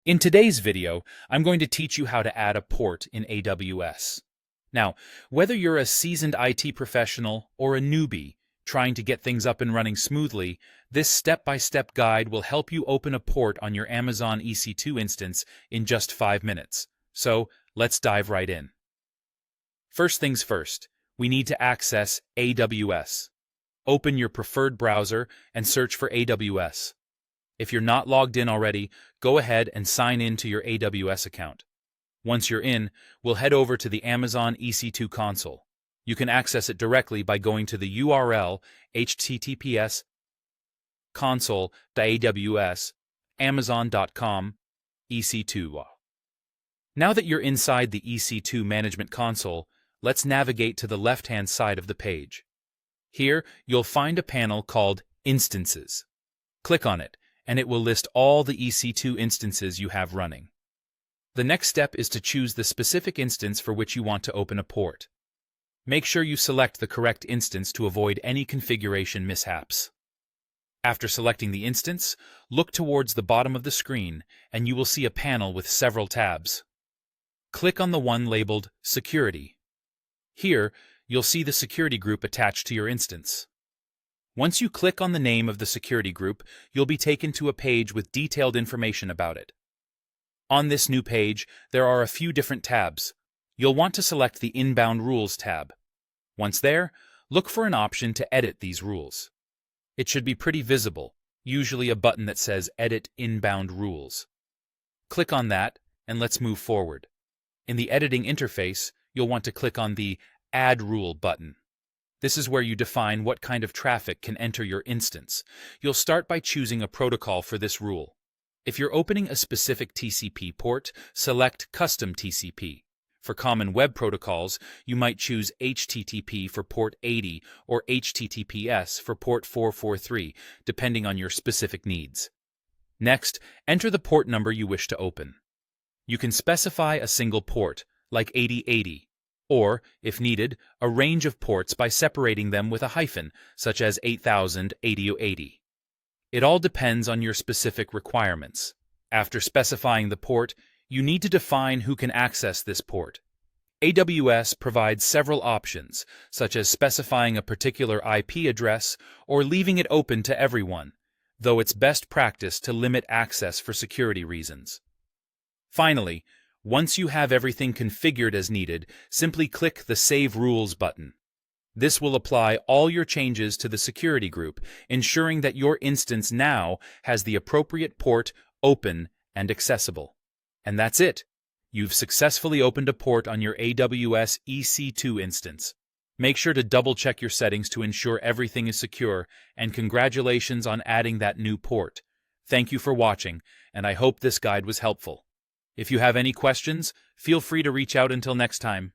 In today's video, I'm going to teach you how to add a port in AWS. Now, whether you're a seasoned IT professional or a newbie trying to get things up and running smoothly, this step-by-step guide will help you open a port on your Amazon EC2 instance in just 5 minutes. So, let's dive right in. First things first, we need to access AWS. Open your preferred browser and search for AWS. If you're not logged in already, go ahead and sign in to your AWS account. Once you're in, we'll head over to the Amazon EC2 console. You can access it directly by going to the URL https://console.aws.amazon.com EC2. Now that you're inside the EC2 Management Console, let's navigate to the left-hand side of the page. Here, you'll find a panel called Instances. Click on it, and it will list all the EC2 instances you have running. The next step is to choose the specific instance for which you want to open a port. Make sure you select the correct instance to avoid any configuration mishaps. After selecting the instance, look towards the bottom of the screen and you will see a panel with several tabs. Click on the one labeled Security. Here, you'll see the security group attached to your instance. Once you click on the name of the security group, you'll be taken to a page with detailed information about it. On this new page, there are a few different tabs. You'll want to select the Inbound Rules tab. Once there, look for an option to edit these rules. It should be pretty visible, usually a button that says Edit Inbound Rules. Click on that, and let's move forward. In the editing interface, you'll want to click on the Add Rule button. This is where you define what kind of traffic can enter your instance. You'll start by choosing a protocol for this rule. If you're opening a specific TCP port, select Custom TCP. For common web protocols, you might choose HTTP for port 80 or HTTPS for port 443, depending on your specific needs. Next, enter the port number you wish to open. You can specify a single port, like 8080. Or, if needed, a range of ports by separating them with a hyphen, such as 8000 8080. It all depends on your specific requirements. After specifying the port, you need to define who can access this port. AWS provides several options, such as specifying a particular IP address or leaving it open to everyone, though it's best practice to limit access for security reasons. Finally, once you have everything configured as needed, simply click the Save Rules button. This will apply all your changes to the security group, ensuring that your instance now has the appropriate port open and accessible. And that's it. You've successfully opened a port on your AWS EC2 instance. Make sure to double-check your settings to ensure everything is secure, and congratulations on adding that new port. Thank you for watching, and I hope this guide was helpful. If you have any questions, feel free to reach out until next time.